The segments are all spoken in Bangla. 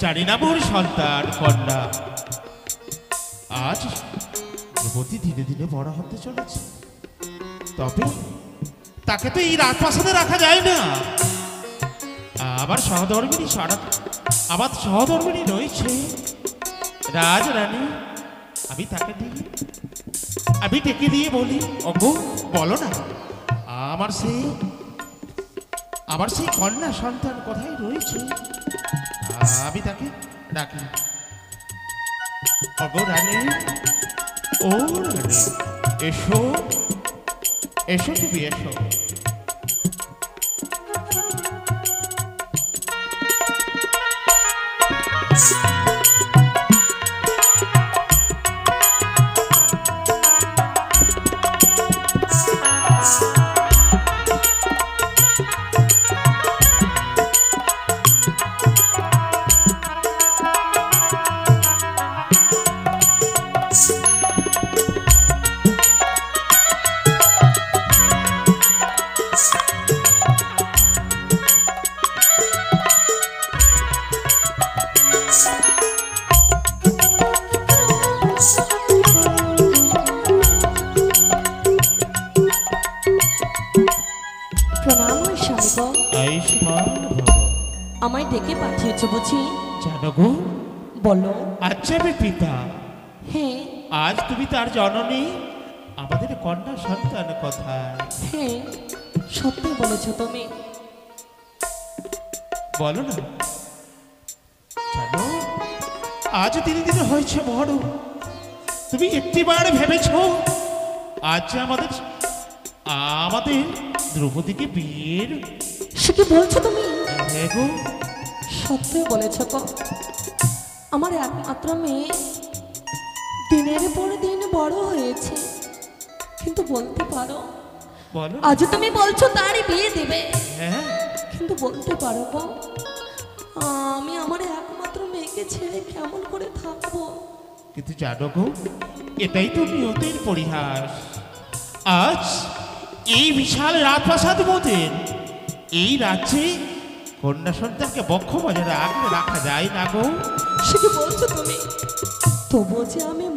জানি না মোর সন্তান কন্যা আজ যুবতী ধীরে ধীরে বড় হতে চলেছে, তবে তাকে তো এই রাজপ্রাসাদে রাখা যায় না। আবার সহধর্মিনী আমার সহধর্মিনী রয়েছে রাজরানী। আমি ডেকে দিয়ে বলি, ওগো বলো না আমার সেই কন্যা সন্তান কোথায় রয়েছে। আমি তাকে ডাকি, ওগো রানী, ও রানী, এসো এসো, তুমি এসো। আমায় ডেকে পাঠিয়েছো বুঝি? জানো গো। বলো। আচ্ছা আমি পিতা। হ্যাঁ। আজ তুমি তার জননী, আমাদের কন্যা সন্তান কোথায়? হ্যাঁ সত্যি বলেছো তুমি। বলো না। জানো আজ দিনে দিনে হয়েছে বড়, তুমি একটিবার ভেবেছ আজ আমাদের দ্রৌপদীকে বিয়ের? সে কি বলছো তুমি? হ্যাঁ গো সত্যি বলেছ তো। আমার একমাত্র মেয়ে দিনের পর দিন বড় হয়েছে, কিন্তু বলতে পারো আজ তুমি বলছো তারই বিয়ে দেবে। হ্যাঁ কিন্তু বলতে পারো গো, আমি আমার একমাত্র মেয়েকে ছেড়ে কেমন করে থাকবো? কিন্তু জানো গো, এটাই তো নিয়তির পরিহাস। আজ এই বিশাল রাজপ্রাসাদ মোদের, এই রাজ্যে কন্যা সন্তানকে বক্ষ বাজারে আগলে রাখা যায় না গো। সে কি বলছো তুমি? তবু যে আমি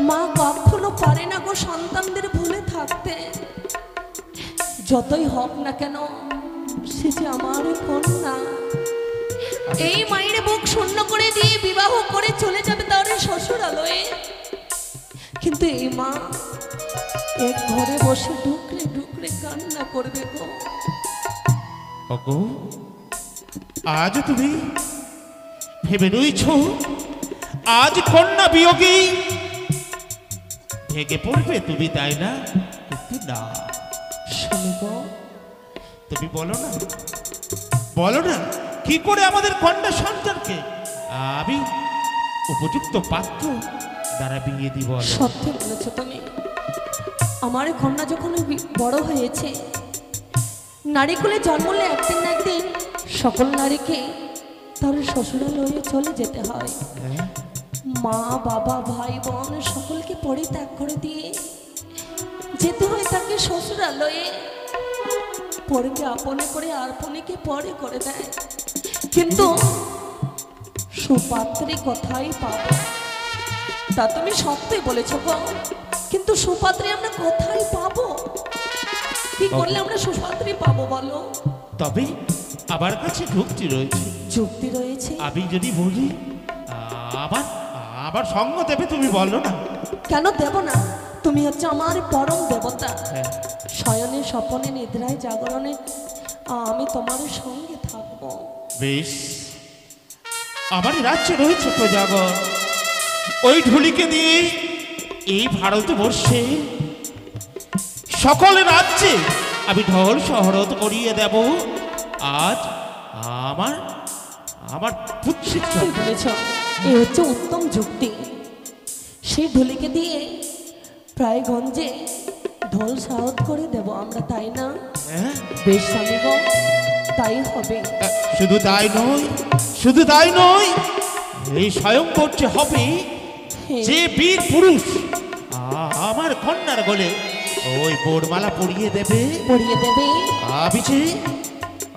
মা কখনো পারে না গো সন্তানদের ভুলে থাকতে। যতই হোক না কেন সে যে আমার কন্যা। এই মায়ের বুক শূন্য করে দিয়ে বিবাহ করে চলে যাবে তার শ্বশুরালয়ে, কিন্তু এই মা এক ঘরে বসে ডুকরে ডুকরে কান্না করবে গো। ওগো আজ তুমি ভেবে রয়েছ আজ কন্যা বিয়োগে ভেঙে পড়বে তুমি, তাই না? কিন্তু না, শুনব তুমি বলো না কি করে আমাদের কন্যা সন্তানকে আমি উপযুক্ত পাত্র দ্বারা বিয়ে দিব? সত্যি বলেছ তুমি। আমার কন্যা যখন বড় হয়েছে, নারীকুলে জন্মলে একদিন না একদিন সকল নারীকে তার শ্বশুরালয়ে চলে যেতে হয়। মা বাবা ভাই বোন সকলকে পরিত্যাগ করে দিয়ে যেতে হয় তাকে শ্বশুরালয়ে। পরকে আপনে করে আর পনেকে পরে করে দেয়, কিন্তু সুপাত্রী কোথায় পাবো? তা তুমি সত্যই বলেছ গো, কিন্তু সুপাত্রী আমরা কোথায় পাবো? কি করলে আমরা সুপাত্রী পাবো বলো? তবে আমার কাছে যুক্তি রয়েছে। আমি যদি বলি আবার সঙ্গ দেবে, তুমি বলো না। কেন দেব না? তুমি হচ্ছে আমার পরম দেবতা। শয়নে স্বপনে নিদ্রায় জাগরণে আমি তোমার সঙ্গে থাকবো। বেশ, আমার রাজ্যে রয়েছে প্রজাগণ, ওই ঢুলিকে দিয়ে এই ভারতবর্ষে সকল রাজ্যে আমি ঢোল শহরত করিয়ে দেব। আজ আমার পুত্রিক বলেছ, এ হচ্ছে উত্তম যুক্তি। সেই ঢুলিকে দিয়ে প্রায় গঞ্জে ঢোল সাহত করে দেব আমরা, তাই না? বেশ স্বামীগণ, তাই হবে। শুধু তাই নয়, এই স্বয়ং করতে হবে যে বীর পুরুষ আমার কন্যার গলে ওই বোরমালা পরিয়ে দেবে।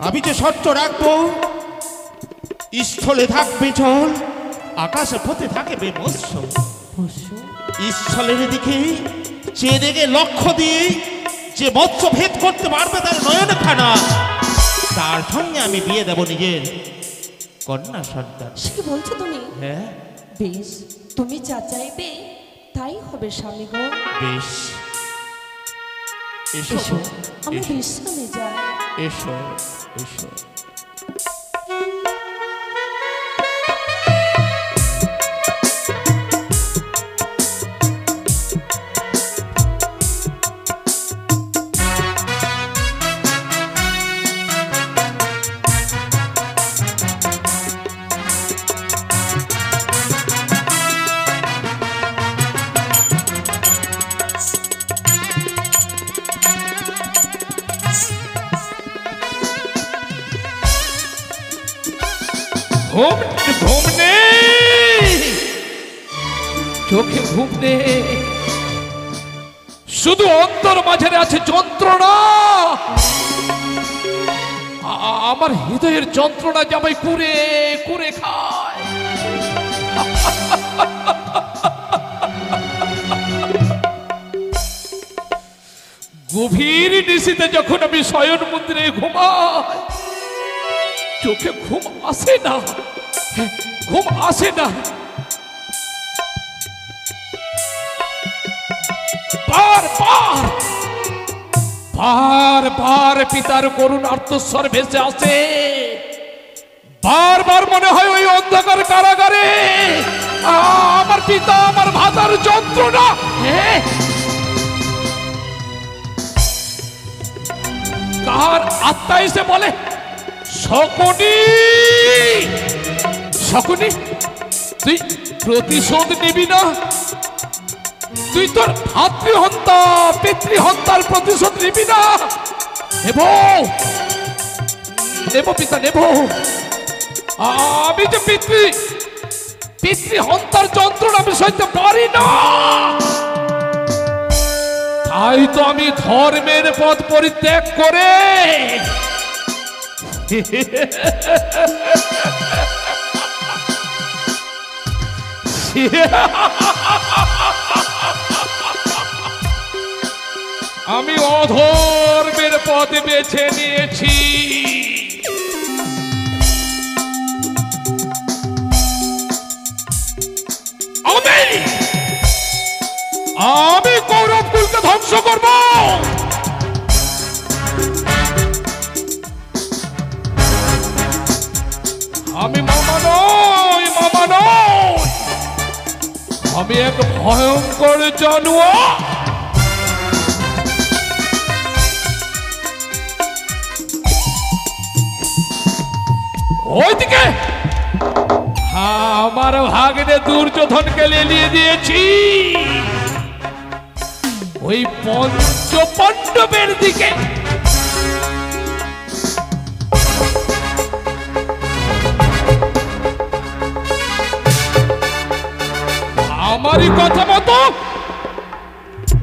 আমি যে শর্ত রাখবো, স্থলে থাকবে জল, আকাশে পথে থাকবে মৎস্য। পশু স্থলের দিকে চেয়ে দেখে লক্ষ্য দিয়ে যে মৎস্য ভেদ করতে পারবে তার নয়ন খানা, তার সঙ্গে আমি বিয়ে দেব নিজের কন্যা সন্তান। সে কি বলছো তুমি? হ্যাঁ বেশ, তুমি যা চাইবে তাই হবে স্বামী গো। বেশ, এসো এসো, আমি এসো, বিশ্রামে যাই। এসো এসো। ঘুম ঘুম নেই, চোখে ঘুম নেই, শুধু অন্তর মাঝে আছে যন্ত্রণা। আমার হৃদয়ের যন্ত্রণা জামাই কুরে কুরে খায়। গভীর নিশীতে যখন আমি শয়ন মন্দিরে ঘুমাই, চোখে ঘুম আসে না, ঘুম আসে না। বারবার বারবার পিতার করুণ আর্তস্বর ভেসে আসে। বারবার মনে হয় ওই অন্ধকার কারাগারে আমার পিতা আমার ভাতার যন্ত্রণা। কার আত্মা এসে বলে, শকুনি শকুনি তুই প্রতিশোধ নিবি না? তুই তোর ভাতৃহত্যা পিতৃহত্যার প্রতিশোধ নিবি না? নেব নেব পিতা নেব। আমি যে পিতৃহত্যার যন্ত্রণা আমি সইতে পারি না। তাই তো আমি ধর্মের পথ পরিত্যাগ করে আমি অধর্মের পথ বেছে নিয়েছি। আমি কৌরব কুলকে ধ্বংস করব। আমি মামা নই, মামা নই, আমি এক ভয়ঙ্কর জানোয়ার। ওইদিকে আমার ভাগ্নে দুর্যোধনকে লেলিয়ে দিয়েছি। ওই পঞ্চ পাণ্ডবের দিকে আমারই কথা মতো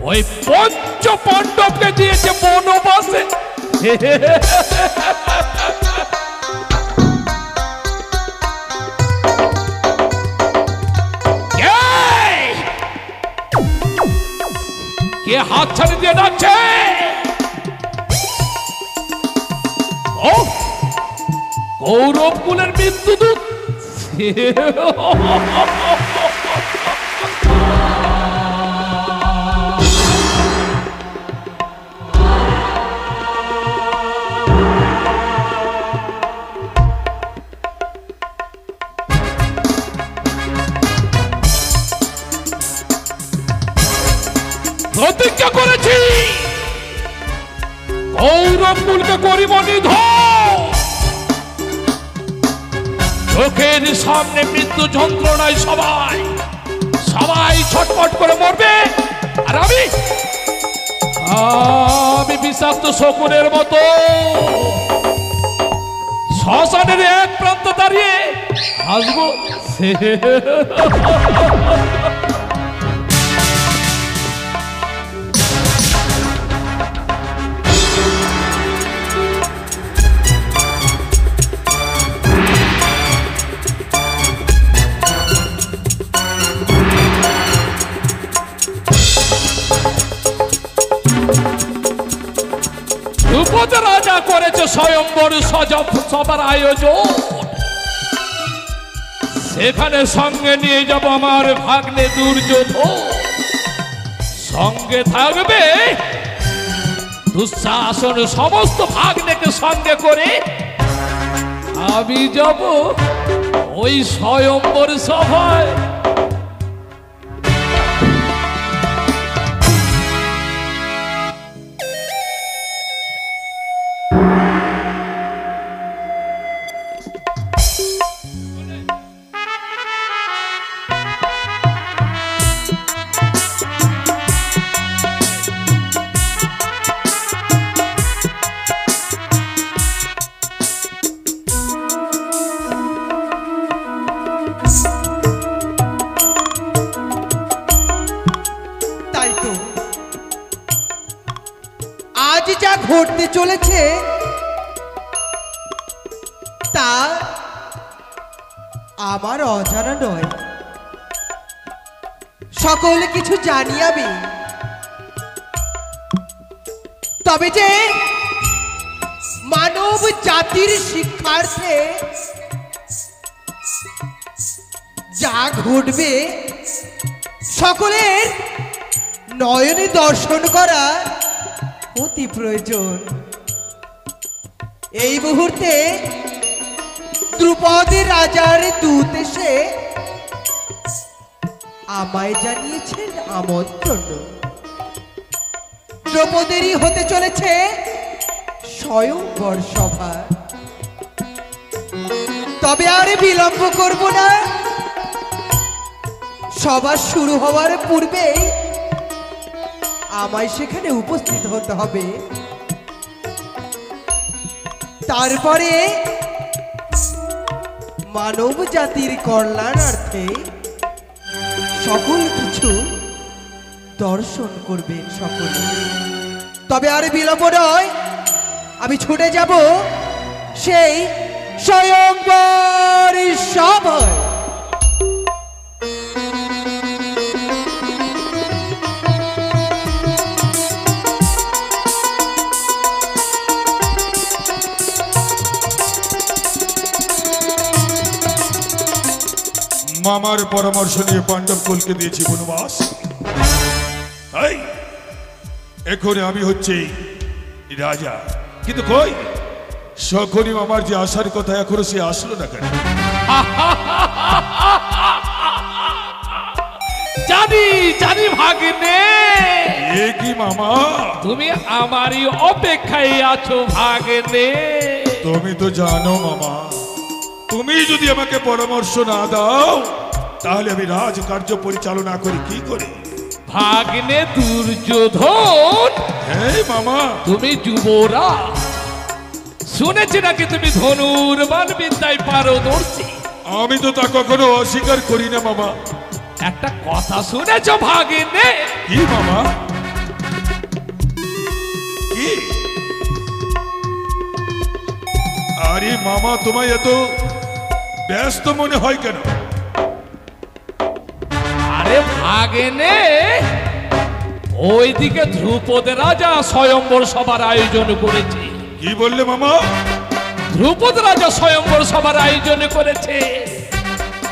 ওই পঞ্চ পাণ্ডবকে দিয়েছে বনবাসে। কে হাত ছাড়ি দিয়ে ডাকছে? ও কৌরব কুলের মৃত্যুদূত। প্রতিজ্ঞা করেছি কৌরব কুলকে করিব নিধন। চোখের সামনে মৃত্যু যন্ত্রণায় সবাই সবাই ছটফট করে মরবে, আর আমি বিষাক্ত শকুনের মতো শ্মশানের এক প্রান্ত দাঁড়িয়ে হাসবো। করেছে স্বয়ম্বর সবার আয়োজন। সেখানে সঙ্গে নিয়ে যাব আমার ভাগ্নে দুর্যোধন, সঙ্গে থাকবে দুঃশাসন, সমস্ত ভাগ্নেকে সঙ্গে করে আমি যাব ওই স্বয়ম্বর সভায়। যা ঘটতে চলেছে তা আমার অজানা নয়, সকলে কিছু জানি আমি। তবে যে মানব জাতির শিক্ষার্থে যা ঘটবে সকলের নয়নে দর্শন করা অতি প্রয়োজন। এই মুহূর্তে দ্রুপদী রাজার দূত এসে আমায় জানিয়েছেন আমন্ত্রণ। দ্রৌপদেরই হতে চলেছে স্বয়ংবর সভা। তবে আর বিলম্ব করব না, সভা শুরু হওয়ার পূর্বেই আমায় সেখানে উপস্থিত হতে হবে। তারপরে মানব জাতির কল্যাণার্থে সকল কিছু দর্শন করবেন সকলে। তবে আর বিলম্ব নয়, আমি ছুটে যাব সেই স্বয়ংবর সভায়। মামার পরামর্শ নিয়ে পাণ্ডব কুলকে দিয়েছি বনবাস। তাই এখন আমি হচ্ছি রাজা, কিন্তু কই সকলই মামার যে আসার কথা এখনো সে আসলো না কেন? জানি জানি ভাগ্নে, এ কি মামা, তুমি আমারই অপেক্ষায় আছো ভাগ্নে। তুমি তো জানো মামা, তুমি যদি আমাকে পরামর্শ না দাও তাহলে আমি রাজকার্য পরিচালনা করি কি করে? ভাগ্নে দুর্যোধন, হ্যাঁ মামা, তুমি যুবরাজ, শুনেছি নাকি তুমি ধনুর্বাণ বিদ্যায় পারদর্শী। আমি তো তা কখনো অস্বীকার করি না মামা। একটা কথা শুনেছো ভাগ্নে? কি মামা? কি? আরে মামা, তোমায় এত ব্যস্ত মনে হয় কেন? আরে ভাগ্নে, ওইদিকে ধ্রুপদ রাজা স্বয়ম্বর সভার আয়োজন করেছে। কি বললে মামা? ধ্রুপদ রাজা স্বয়ম্বর সভার আয়োজন করেছে।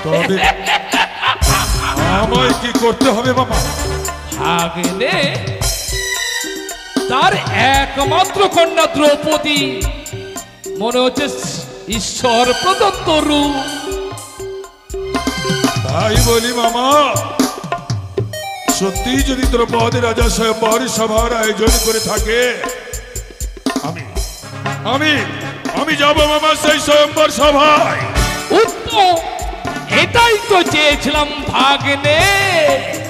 তবে আমায় কি করতে হবে মামা? ভাগ্নে, তার একমাত্র কন্যা দ্রৌপদী, মনে হচ্ছে ঈশ্বর প্রদত্ত রূপ। তাই বলি মামা, সত্যি যদি দ্রৌপদী রাজা স্বয়ম্বর সভার আয়োজন করে থাকে, আমি আমি আমি যাব মামা সেই স্বয়ম্বর সভায়। উত্তম, এটাই তো চেয়েছিলাম ভাগ্নে।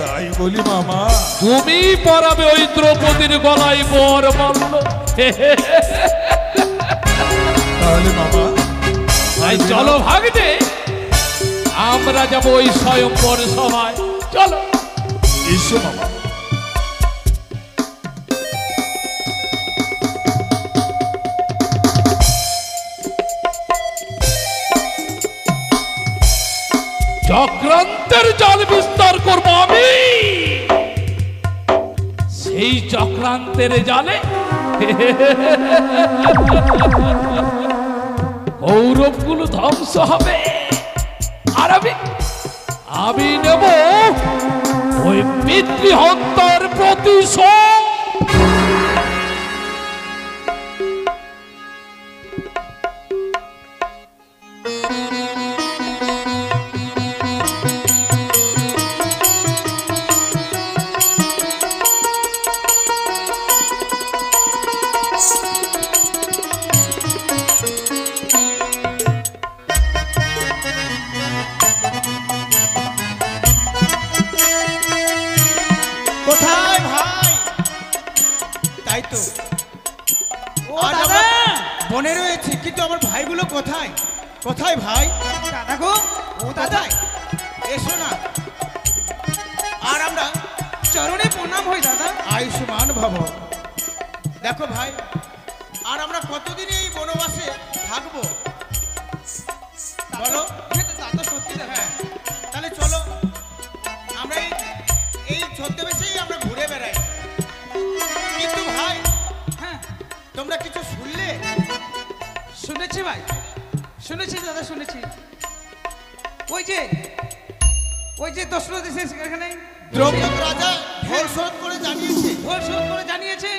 তাই বলি মামা, তুমি পরাবে ওই দ্রৌপদীর গলায় বর মাল্য। তাহলে মামা তাই চলো ভাগ্নে, আমরা যাব ওই স্বয়ম্বর সভায়। চলো এসো মামা। চক্রান্তের জাল বিস্তার করবো আমি। সেই চক্রান্তের জালে কৌরবগুলো ধ্বংস হবে আর আমি নেব ওই পিতৃহত্যার প্রতিশোধ। কোথায় ভাই? তাই তো আজ আমরা বনে রয়েছি, কিন্তু আমার ভাইগুলো কোথায়? কোথায় ভাই? দাদা গো, ও দাদাই এসো না। আর আমরা চরণে প্রণাম হই দাদা। আয়ুষ্মান ভব। দেখো ভাই, আর আমরা কতদিন এই বনবাসে থাকবো বলো? তা তো সত্যি দাদা। হ্যাঁ, তাহলে চলো আমরা এই ছদ্মবেশেই আমরা ঘুরে বেড়াই। কিন্তু ভাই, হ্যাঁ, তোমরা কিছু শুনলে? শুনেছি ভাই, শুনেছি দাদা, শুনেছি। ওই যে দশরথ এসেছে এখানে, দ্রৌপদ রাজা ঢোল শোধ করে জানিয়েছে, ঢোল শোধ করে জানিয়েছে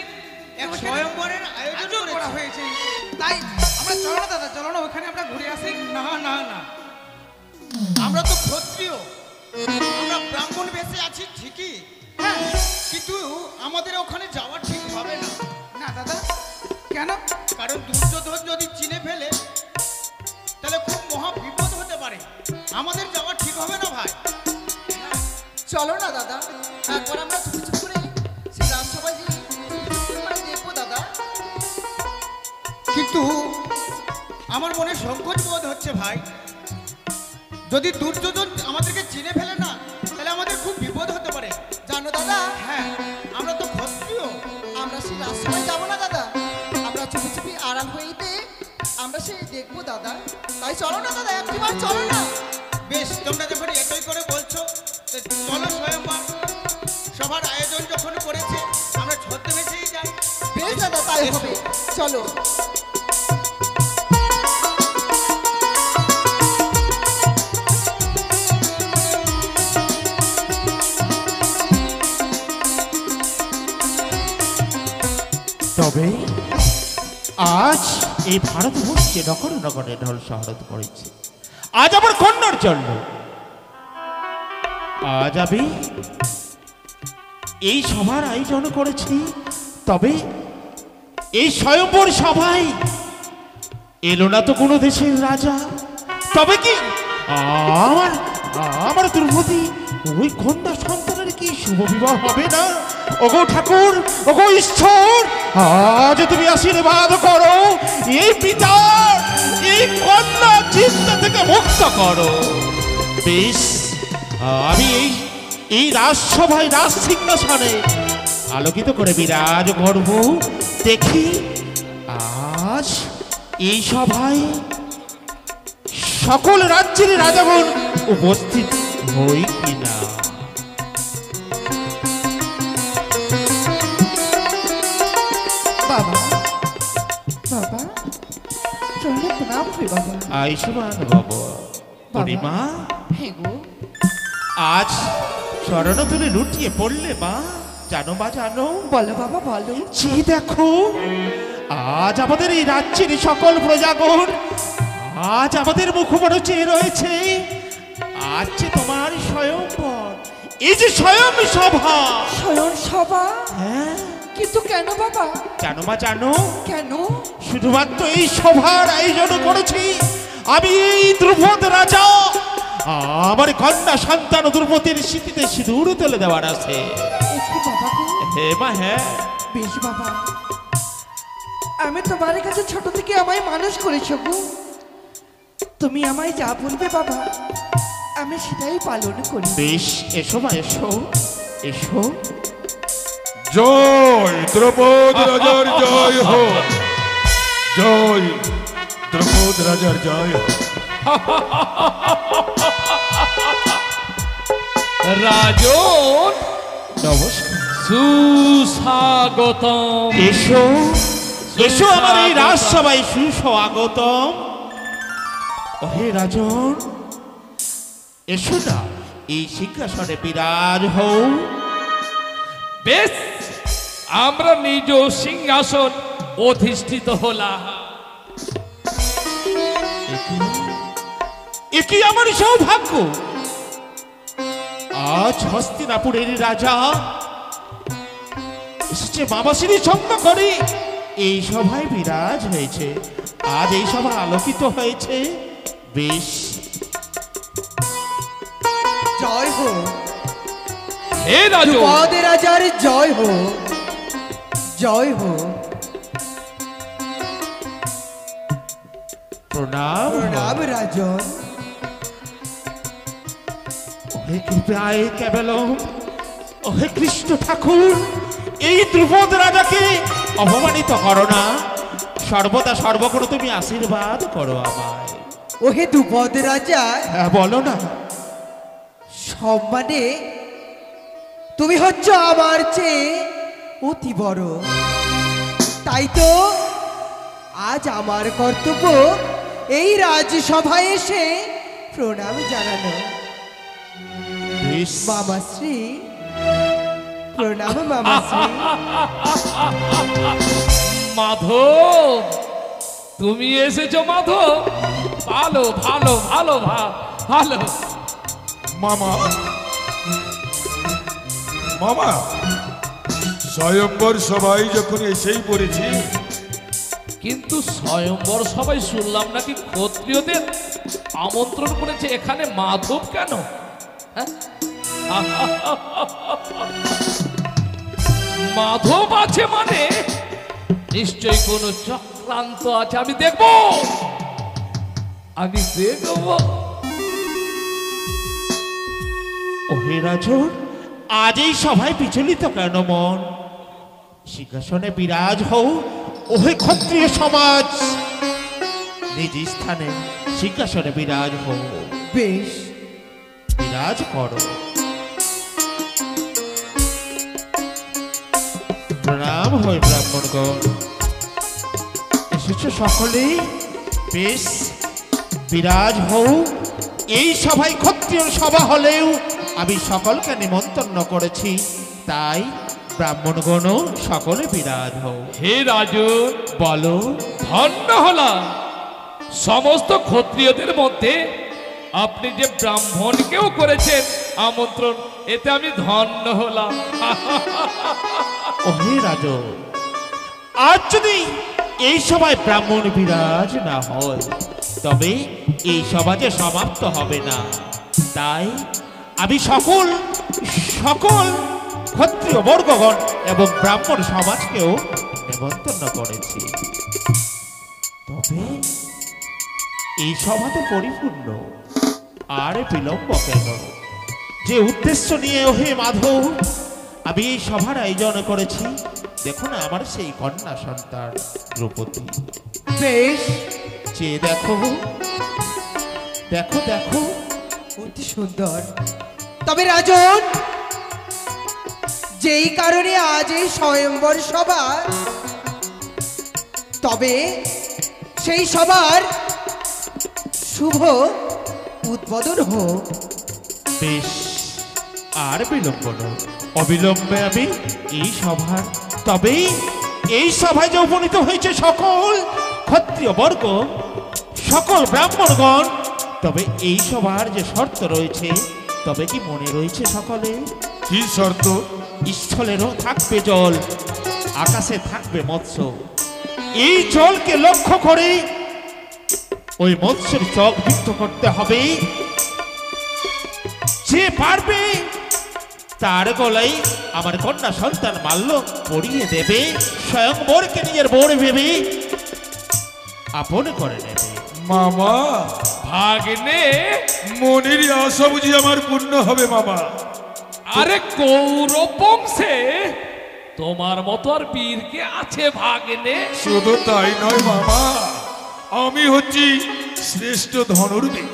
এক স্বয়ংবরের আয়োজন করা হয়েছে। তাই আমরা চলো না দাদা, চলো না ওখানে আমরা ঘুরে আসি। না না না, আমরা তো ক্ষত্রিয়, আমরা ব্রাহ্মণ বেশে আছি ঠিকই, হ্যাঁ, কিন্তু আমাদের ওখানে যাওয়া ঠিক হবে না। না দাদা, কেন? কারণ দুর্যোধন যদি চিনে ফেলে তাহলে খুব মহা বিপদ হতে পারে। আমাদের যাওয়া ঠিক হবে না ভাই। চলো না দাদা, একবার আমরা চুপি চুপ করে সেই রাজসভায় দেখবো দাদা। কিন্তু আমার মনে সংকোচ বোধ হচ্ছে ভাই, যদি দুর্যোধন আমাদেরকে চিনে ফেলে না তাহলে আমাদের খুব বিপদ হতে পারে। জানো দাদা, হ্যাঁ, আমরা তো ক্ষত্রিয়। আমরা সেই রাজসভায় যাবো না দাদা, আমরা চুপি চুপি আড়াল হইতে আমরা সেই দেখবো দাদা। তাই চলো না দাদা, একবার চলো না। বেশ, তোমরা যখন এতই করে বলছো, তো চলো স্বয়ংবর সবার আয়োজন যখন করেছে আমরা ছদ্মবেশেই যাই। বেশ দাদা, তাই হবে, চলো। তবে আজ এই ভারতবর্ষে নগরে নগরে ঢোল শহরত করেছে। আজ আমার কন্যার জন্য আজ আমি এই সভার আয়োজন করেছি। তবে এই স্বয়ম্বর সভায় এলো না তো কোনো দেশের রাজা। তবে কি আমার আমার দ্রৌপদী ওই কন্যা সন্তানের কি শুভ বিবাহ হবে না? ওগো ঠাকুর, ওগো ঈশ্বর, আজ তুমি আশীর্বাদ করো, এই পিতা এই কন্যা চিন্তা থেকে মুক্ত করো। বেশ, আমি এই রাজসভায় রাজ সিংহাসনে আলোকিত করে বিরাজ করব। দেখি আজ এই সভায় সকল রাজ্যের রাজাগণ উপস্থিত হই কিনা। বাবা, বাবা, চরণে প্রণাম হই বাবা। আয়ুষ্মান বাবা, পূর্ণিমা, হ্যাঁ গো, আজ চরণ তুলে লুটিয়ে পড়লে মা। জানো মা, জানো, বলো বাবা, বলো। যে দেখো আজ আমাদের এই রাজ্যের সকল প্রজাগণ আজ আমাদের মুখমণ্ডল চেয়ে রয়েছে। আজ যে তোমার স্বয়ংবর, এই যে স্বয়ং সভা। স্বয়ং সভা? হ্যাঁ, কিন্তু কেন বাবা? জানো মা, জানো, কেন? শুধুমাত্র এই সভার আয়োজন করেছি আমি এই দ্রুপদ রাজা আমার কন্যা সন্তান দ্রৌপদীর স্মৃতিতে সিঁদুর তুলে দেওয়ার আছে। একটু বাবা গো। হে মা, হ্যাঁ। বেশ বাবা, আমি তোমার কাছে ছোট থেকে আমায় মানুষ করেছো গো। তুমি আমায় যা বলবে বাবা, আমি সেটাই পালন করি। বেশ, এসো মা, এসো এসো। জয় দ্রৌপদ রাজার জয় হোক, জয় দ্রৌপদ রাজার জয় হোক। রাজন, নমস্কার। সুস্বাগতম। এসো এসো আমার এই রাজসভায় সুস্বাগতম। ওহে রাজন, এসো না, এই সিংহাসনে বিরাজ হও। বেশ, আমরা নিজ সিংহাসন অধিষ্ঠিত হলাম। এ কি আমার সৌভাগ্য! আজ হস্তিনাপুরের রাজা এসেছে বাবাসিনী সঙ্গ করে এই সভায় বিরাজ হয়েছে। আজ এই সভা আলোকিত হয়েছে। বেশ, জয় হো হে রাজু, পদে রাজার জয় হো, জয় হো। প্রণাম প্রণাম রাজন। ওহে কৃপায় কেবলম, ওহে কৃষ্ণ ঠাকুর, এই দ্রুপদ রাজাকে অপমানিত করো না। সর্বদা সর্বগুণ তুমি আশীর্বাদ করো আমায়। ওহে দুপদ রাজা, হ্যাঁ, বলো না। সম্মানে তুমি হচ্ছ আমার চেয়ে অতি বড়, তাই তো আজ আমার কর্তব্য এই রাজসভায় এসে প্রণাম জানানো। বেশ, মামাশ্রী, প্রণাম মামাশ্রী। মাধব, তুমি এসেছো মাধব? ভালো ভালো ভালো ভালো। মামা, মামা, স্বয়ম্বর সবাই যখন এসেই পড়েছি, কিন্তু স্বয়ম্বর সবাই শুনলাম নাকি ক্ষত্রিয়দের আমন্ত্রণ করেছে, এখানে মাধব কেন? হ্যাঁ? মাধব আছে মানে নিশ্চয়ই কোনো চক্রান্ত আছে। আমি দেখব, আমি দেখব। ওহে রাজন, আজ এই সভায় বিচলিত কেন মন? সিংহাসনে বিরাজ হও। ওহে ক্ষত্রিয় সমাজ, নিজ স্থানে সিংহাসনে বিরাজ হও। বেশ, বিরাজ করো। প্রণাম হয় ব্রাহ্মণগণ, এসেছ সকলে। বেশ, বিরাজ হও। এই সভায় ক্ষত্রিয় সভা হলেও আমি সকলকে নিমন্ত্রণ করেছি, তাই ব্রাহ্মণগণ সকলে বিরাজ হও। হে রাজু, বলো। ধন্য হলাম সমস্ত ক্ষত্রিয়দের মধ্যে আপনি যে ব্রাহ্মণকেও করেছেন আমন্ত্রণ, এতে আমি ধন্য হলাম। ওহে রাজন, আজ যদি এই সভায় ব্রাহ্মণ বিরাজ না হয়, তবে এই সভা যে সমাপ্ত হবে না। তাই আমি সকল ক্ষত্রিয় বর্গগণ এবং ব্রাহ্মণ সমাজকেও নিমন্ত্রণ করেছি। তবে এই সভা তো পরিপূর্ণ, আর বিলম্ব কেন? যে উদ্দেশ্য নিয়ে ওহে মাধব আমি এই সভার আয়োজন করেছি, দেখো না আমার সেই কন্যা সন্তান দ্রৌপদী। বেশ, যে দেখো দেখো দেখো, অতি সুন্দর। তবে রাজন, যেই কারণে আজ এই স্বয়ম্বর সভা, তবে সেই সভার শুভ উদ্বোধন হোক। বেশ, আর বিলম্ব নয়, অবিলম্বে আমি এই সভার, তবে এই সভায় যে উপনীত হয়েছে সকল ক্ষত্রিয় বর্গ, সকল ব্রাহ্মণগণ, তবে এই সভার যে শর্ত রয়েছে, তবে কি মনে রয়েছে সকলে? কি শর্ত? স্থলেরও থাকবে জল, আকাশে থাকবে মৎস্য। এই জলকে লক্ষ্য করে ওই মৎস্যের চোখ বিদ্ধ করতে হবে। যে পারবে তার গলায় আমার কন্যা সন্তান মাল্য পরিয়ে দেবে, স্বয়ং বোরকে নিজের বোর ভেবে আপন করে নেবে। মামা, ভাগ্নে, মনের আশা বুঝি আমার পূর্ণ হবে মামা। আরে কৌরব বংশে তোমার মতো আর বীর কে আছে ভাগ্নে? শুধু তাই নয় মামা, আমি হচ্ছি শ্রেষ্ঠ ধনুর্বীর।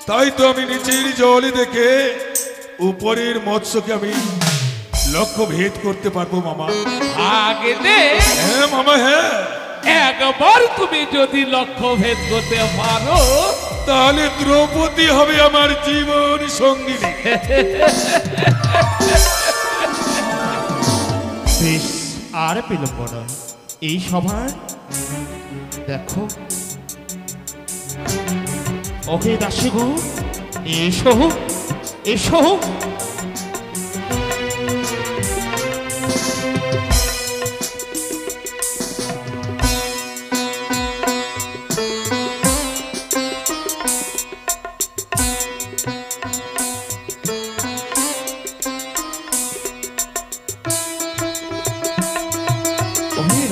তাই তো আমি নিচের জলে দেখে উপরের মৎস্যকে আমি লক্ষ্য ভেদ করতে পারবো মামা। আগে দে হ্যাঁ মামা, হ্যাঁ। একবার তুমি যদি লক্ষ্য ভেদ করতে পারো তাহলে দ্রৌপদী হবে আমার জীবন সঙ্গিনী। বেশ, আর বিলম্ব নয়, এই সভার দেখো ওকে দাসী গো, এসো এসো।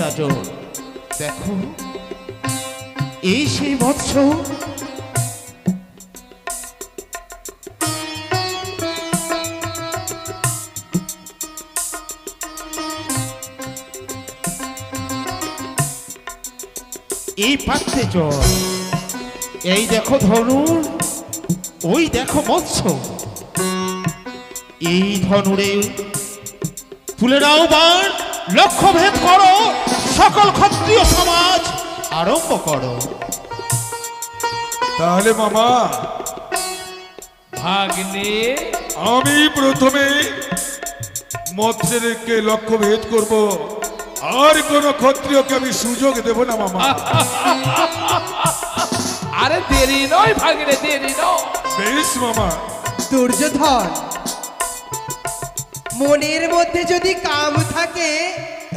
রাজন দেখো, এই সেই মৎস্য, এই পাত্রে জল, এই দেখো ধনুর, ওই দেখো মৎস্য। এই ধনুরে তুলে নাও বাণ, লক্ষ্য ভেদ করো, সকল ক্ষত্রিয় সমাজ আরম্ভ করো। তাহলে মামা ভাগ্নে আমি প্রথমে মৎস্যকে লক্ষ্য ভেদ করব, আর কোন ক্ষত্রিয়কে আমি সুযোগ দেব না মামা। আরে দেরি নয় ভাগ্নে, দেরি নয়। বেশ মামা। দুর্যোধন, মনের মধ্যে যদি কাম থাকে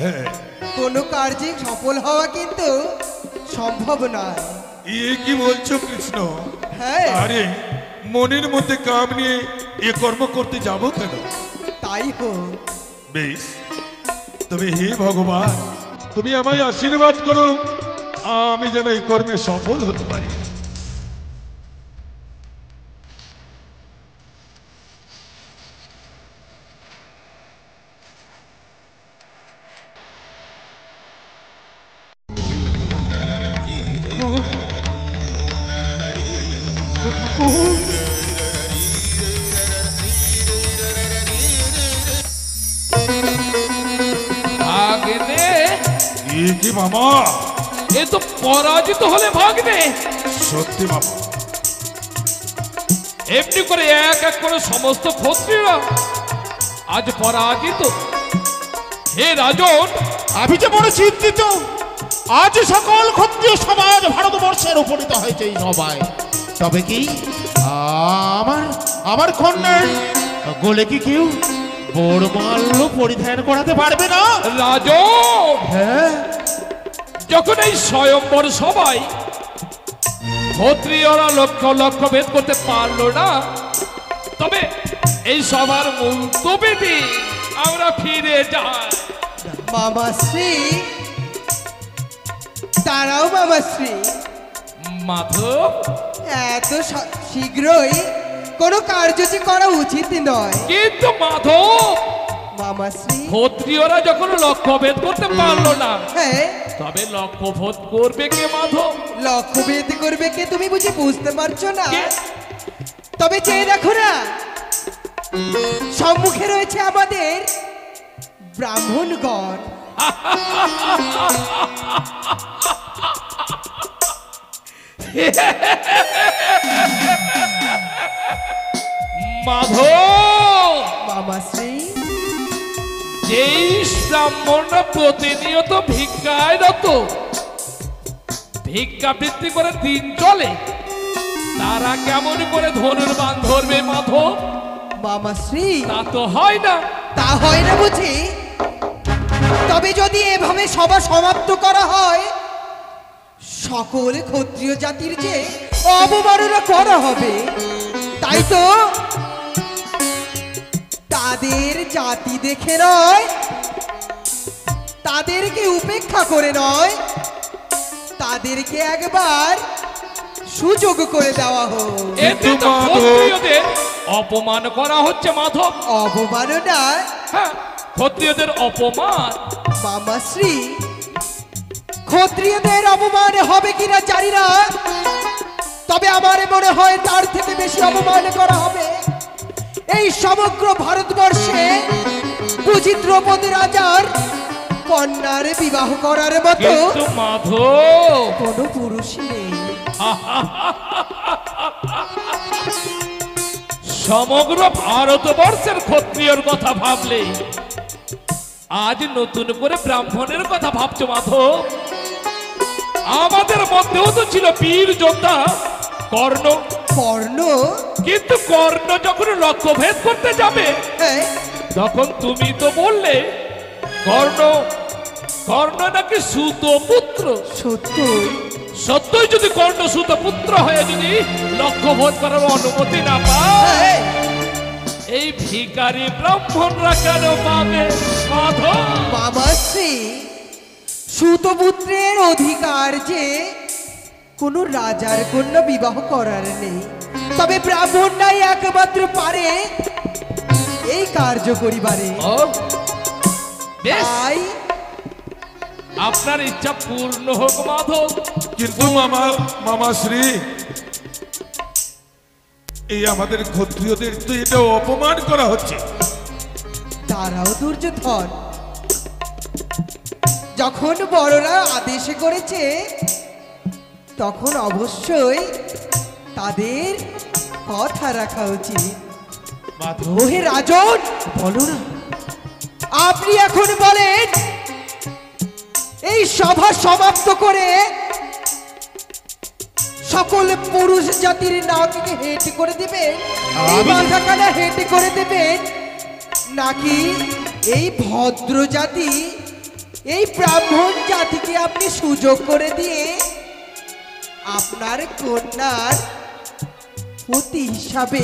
হ্যাঁ, কোনো কার্যে সফল হওয়া কিন্তু সম্ভব নয়। এ কি বলছো কৃষ্ণ? হ্যাঁ, আরে মনের মধ্যে কাম নিয়ে এ কর্ম করতে যাব কেন? তাই হোক। বেশ, তবে হে ভগবান, তুমি আমায় আশীর্বাদ করো, আমি যেন এই কর্মে সফল হতে পারি। ভাগ্নে এ কি মামা? এ তো পরাজিত হলে ভাগ্নে। সত্যি মামা। এমনি করে এক এক করে সমস্ত ক্ষত্রিয়রা আজ পরাজিত। হে রাজন, আমি যে বড় চিন্তিত, আজ সকল ক্ষত্রিয় সমাজ ভারতবর্ষের উপনীত হয়েছে এই সভায়। তবে কি আমার আমার কন্যার গোলে কি কেউ বড়মাল্য পরিধান করাতে পারবে না? রাজন, হ্যাঁ, যখন এই স্বয়ম্বর সবাই ক্ষত্রিয়রা লক্ষ্য লক্ষ্য ভেদ করতে পারলো না, তবে এই সবার মুলতবি আমরা ফিরে যাই। মামাশ্রী, তারাও মামাশ্রী, মাধব, এত শীঘ্রই কোনো কার্যটি করা উচিত নয়। কিন্তু মাধব, মামাশ্রী, ক্ষত্রিয়রা যখন লক্ষ্য ভেদ করতে পারলো না, হ্যাঁ, তবে লক্ষ্য ভেদ করবে কে মাধব? লক্ষ্যভেদ করবে কে তুমি বুঝি বুঝতে পারছো না? কে? তবে চেয়ে দেখো না, সম্মুখে রয়েছে আমাদের ব্রাহ্মণগণ। মাধব, মামাশ্রী, যেই ব্রাহ্মণরা প্রতিনিয়ত ভিক্ষায় রত, ভিক্ষাবৃত্তি করে দিন চলে, তারা কেমন করে ধনুর বাণ ধরবে মাধব? মামাশ্রী, তা তো হয় না। তা হয় না বুঝি? তবে যদি এভাবে সভা সমাপ্ত করা হয়, সকল ক্ষত্রিয় জাতির যে অবমাননা করা হবে, তাই তো তাদের জাতি দেখে নয়, তাদেরকে উপেক্ষা করে নয়, তাদেরকে একবার সুযোগ করে দেওয়া হোক। এতে তো ক্ষত্রিয়দের অপমান করা হচ্ছে মাধব। অবমাননা? হ্যাঁ, ক্ষত্রিয়দের অপমান। মামাশ্রী, ক্ষত্রিয়দের অপমান হবে কিনা জানি না, তবে আমার মনে হয় তার থেকে বেশি অপমান করা হবে এই সমগ্র ভারতবর্ষে বুঝি দ্রৌপদী রাজার কন্যার বিবাহ করার মতো কিন্তু মাধব, কোনো পুরুষ নেই। সমগ্র ভারতবর্ষের ক্ষত্রিয়র কথা ভাবলে আজ নতুন করে ব্রাহ্মণের কথা ভাবছো মাধব? আমাদের মধ্যেও তো ছিল বীর যোদ্ধা কর্ণ, কর্ণ? কিন্তু কর্ণ যখন লক্ষ্যভেদ করতে যাবে হ্যাঁ, তখন তুমি তো বললে কর্ণ নাকি সুতপুত্র। সত্যই। সত্যই যদি কর্ণ সুতপুত্র হয়ে যদি লক্ষ্যভেদ করার অনুমতি না পায়, হ্যাঁ, এই ভিখারি ব্রাহ্মণরা কেন পাবে মাধব? মামাশ্রী, সুতপুত্রের অধিকার যে কোনো রাজার কন্যা বিবাহ করার নেই, তবে ব্রাহ্মণরাই একমাত্র পারে এই কার্য করিবারে। ও, বেশ, তাই আপনার ইচ্ছা পূর্ণ হোক মাধব। কিন্তু মামাশ্রী, এই আমাদের ক্ষত্রিয়দের তো এটা অপমান করা হচ্ছে। তারাও ধৈর্য ধর, যখন বড়রা আদেশ করেছে তখন অবশ্যই তাদের কথা রাখা উচিত। মাধব, ওহে রাজন, বলো না। আপনি এখন বলেন এই সভা সমাপ্ত করে সকল পুরুষ জাতির নাককে হেঁটে করে দিবেন, এই মাথাখানা হেঁটে করে দেবেন, নাকি এই ভদ্র জাতি এই ব্রাহ্মণ জাতিকে আপনি সুযোগ করে দিয়ে আপনার কন্যার পতি হিসাবে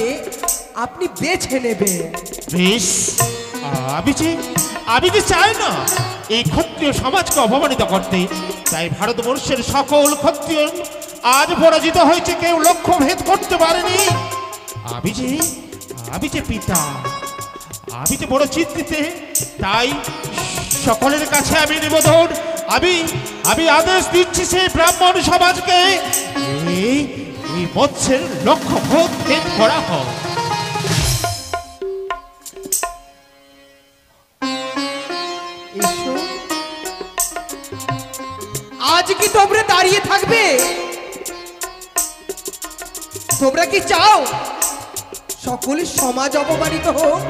আপনি বেছে নেবেন? বেশ, আমি যে চাই না এই ক্ষত্রিয় সমাজকে অপমানিত করতে, তাই ভারতবর্ষের সকল ক্ষত্রিয় আজ পরাজিত হয়েছে, কেউ লক্ষ্য ভেদ করতে পারেনি। আমি যে পিতা, আমি যে বড় চিন্তিত, তাই সকলের কাছে আমি নিবেদন, আমি আদেশ দিচ্ছি সেই ব্রাহ্মণ সমাজকে এই মৎস্যের লক্ষ্য ভেদ করা হোক। এসো, আজ কি তোমরা দাঁড়িয়ে থাকবে? তোমরা কি চাও সকল সমাজ অপমানিত হোক?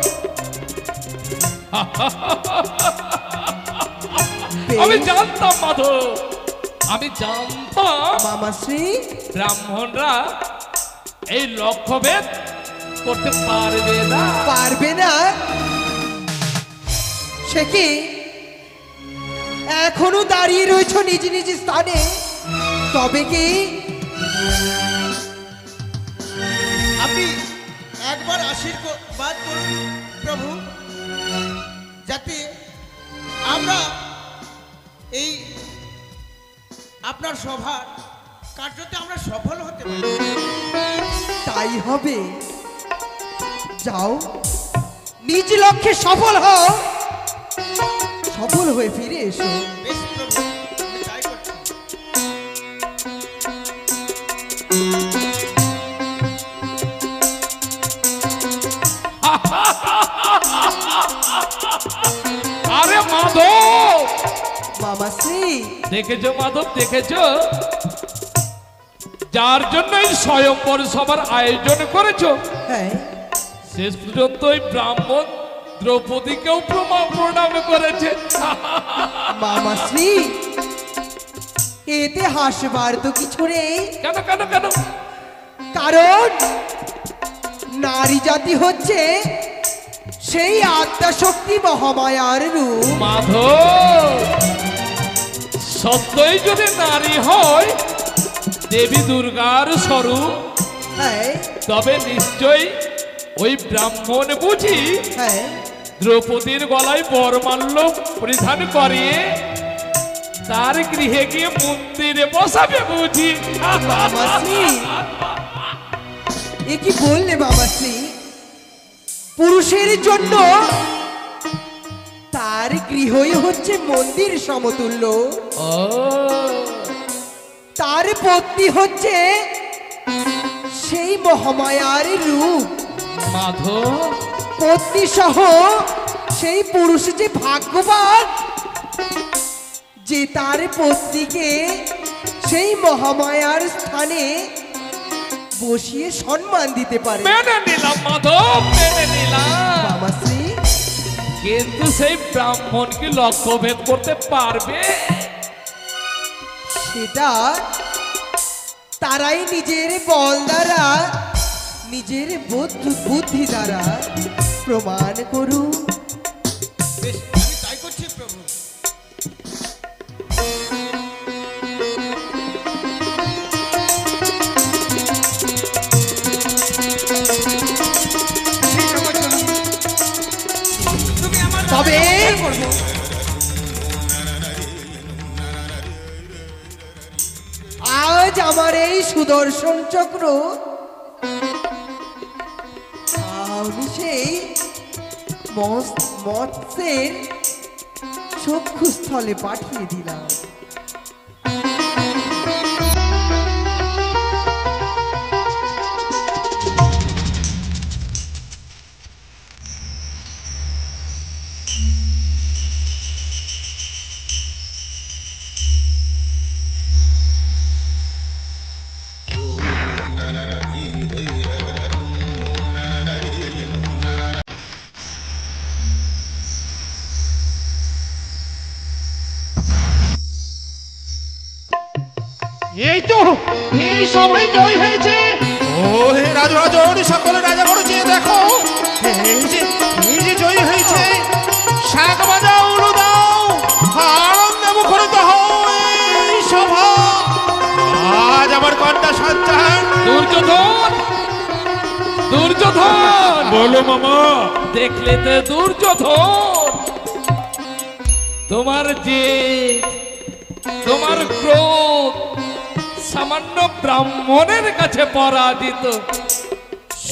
আমি জানতাম মাধব, আমি জানতাম মামাশ্রী, ব্রাহ্মণরা এই লক্ষ্যভেদ করতে পারবে না। পারবে না? সে কি এখনো দাঁড়িয়ে রয়েছ নিজ নিজ স্থানে? তবে কি আপনি একবার আশীর্বাদ করুন প্রভু, যাতে আমরা এই আপনার সভার কার্যতে আমরা সফল হতে পারি। তাই হবে। যাও, নিজ লক্ষ্যে সফল হও, সফল হয়ে ফিরে এসো। বেশ প্রভু, আমি তাই করছি। আরে মাধব, মামাশ্রী, দেখেছো মাধব, দেখেছো যার জন্য এই স্বয়ংবর সভার আয়োজন করেছো, হ্যাঁ, শেষ পর্যন্ত ওই ব্রাহ্মণ দ্রৌপদীকেও প্রণাম করেছে। মামাশ্রী, এতে হাসবার তো কিছু নেই, কেন কেন কেন? কারণ নারী জাতি হচ্ছে সেই আত্মা শক্তি মহামায়ার রূপ। মাধব, সত্যই যদি নারী হয় দেবী দুর্গার স্বরূপ, হ্যাঁ, তবে নিশ্চয়ই ওই ব্রাহ্মণ বুঝি হ্যাঁ, দ্রৌপদীর গলায় বরমাল্য পরিধান করিয়ে তার গৃহে গিয়ে মন্দিরে বসাবে বুঝি। মামাশ্রী, এ কি বললে মামাশ্রী? পুরুষের জন্য তার গৃহই হচ্ছে মন্দির সমতুল্য, ও তার পত্নী হচ্ছে সেই মহামায়ার রূপ। মাধব, পত্নী সহ সেই পুরুষ যে ভাগ্যবান যে তার পত্নীকে সেই মহামায়ার স্থানে বসিয়ে সম্মান দিতে পারে। মেনে নিলাম মাধব, মেনে নিলাম, মামাশ্রী, কিন্তু সেই ব্রাহ্মণ কি লক্ষ্যভেদ করতে পারবে? সেটা তারাই নিজের বল দ্বারা, নিজের বুদ্ধি দ্বারা প্রমাণ করুক। বেশ, আমি তাই করছি প্রভু। তুমি আমার তবে আজ আমার এই সুদর্শন চক্র আমি সেই মৎস্যের চক্ষুস্থলে পাঠিয়ে দিলাম। এই তো এই সবাই জয় হয়েছে। ও হে রাজরাজন, সকলে রাজা বড় চেয়ে দেখো, এই যে জয় হয়েছে। শাক বাজাও, উলু দাও, আনন্দে মুখরিত হও এই সভা। আজ আমার কন্যা সন্তান দুর্যোধন, দুর্যোধন, বলো মামা। দেখলে তো দুর্যোধন, তোমার যে তোমার ক্রোধ সামান্য ব্রাহ্মণের কাছে পরাজিত।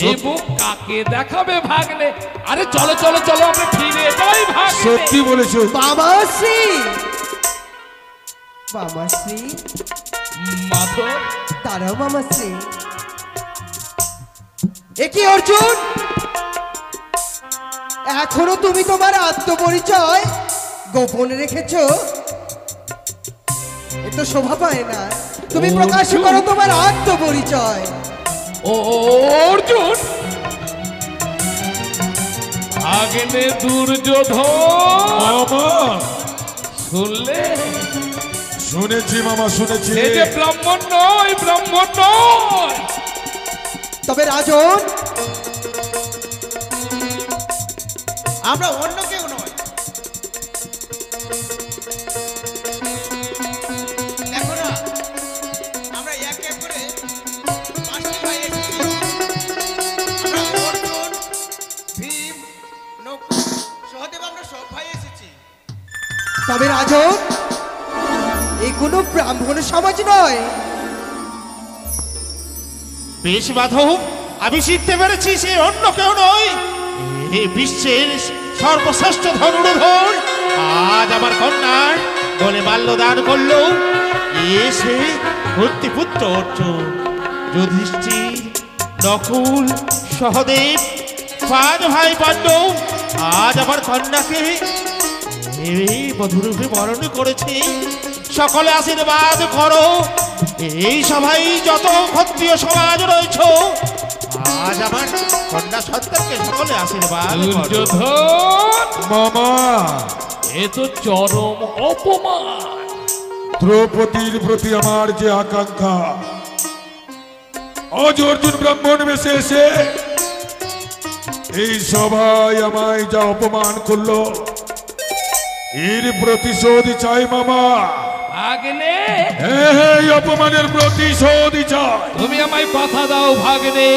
এই মুখ কাকে দেখাবে ভাগ্নে? আরে চলো চলো চলো, আমরা ফিরে যাই ভাগ্নে। সত্যি বলেছো মামাশ্রী, মামাশ্রী, মাধব, তারাও মামাশ্রী। এ কি অর্জুন, এখনো তুমি তোমার আত্মপরিচয় গোপন রেখেছো? এ তো শোভা পায় না। তুমি প্রকাশ করো তোমার আত্মপরিচয়। ও অর্জুন, ভাগ্নে দুর্যোধন, মামা। শুনলে? শুনেছি মামা, শুনেছি। সে যে ব্রাহ্মণ নয়, ব্রাহ্মণ নয়। তবে রাজন, আমরা অন্য কেউ নয়। দেখো না, আমরা এক এক করে 5টি ভাই এসেছি। আমরা অর্জুন, ভীম, নকুল, সহদেব, আমরা সব ভাই এসেছি। তবে রাজন, এ কোনো ব্রাহ্মণ সমাজ নয়। বেশ বাধব, আমি শিখতে পেরেছি সে অন্য কেউ নয়, এই বিশ্বের সর্বশ্রেষ্ঠ ধনুর্ধর। আজ আমার কন্যার বলে বাল্য দান করলো এসে ভর্তিপুত্র অর্জুন। যুধিষ্ঠির, নকুল, সহদেব, 5 ভাই পাণ্ডব আজ আমার কন্যাকে এই বধূরূপে বরণ করেছে। সকলে আশীর্বাদ করো। এই সভায় যত ক্ষত্রিয় সমাজ রয়েছে, আজ আমার কন্যা সন্তানকে সকলে আশীর্বাদ করো। দুর্যোধন মামা, এ তো চরম অপমান। দ্রৌপদীর প্রতি আমার যে আকাঙ্ক্ষা, আজ অর্জুন ব্রাহ্মণ বেশে এসে এই সবাই আমায় যা অপমান করলো, এর প্রতিশোধ চাই মামা। ভাগ্নে, এই অপমানের প্রতিশোধ চাই। তুমি আমায় কথা দাও ভাগ্নে,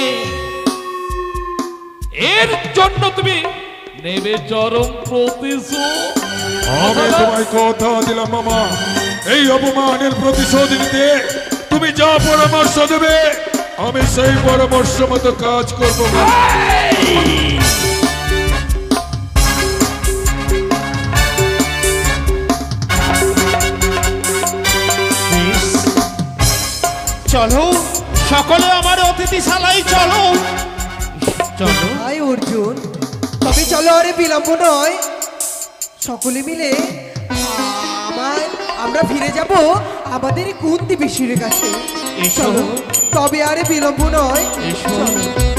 এর জন্য তুমি নেবে চরম প্রতিশোধ। আমি তোমায় কথা দিলাম মামা, এই অপমানের প্রতিশোধ নিতে তুমি যা পরামর্শ দেবে আমি সেই পরামর্শ মতো কাজ করবো। চলো সকলে আমার অতিথিশালায় চলো। চলো হাই অর্জুন, তবে চলো, আরে বিলম্ব নয়। সকলে মিলে আমরা ফিরে যাব আমাদের কুন্তি পিসির কাছে। এসো। চলো, তবে আর বিলম্ব নয়। এসো। চলো।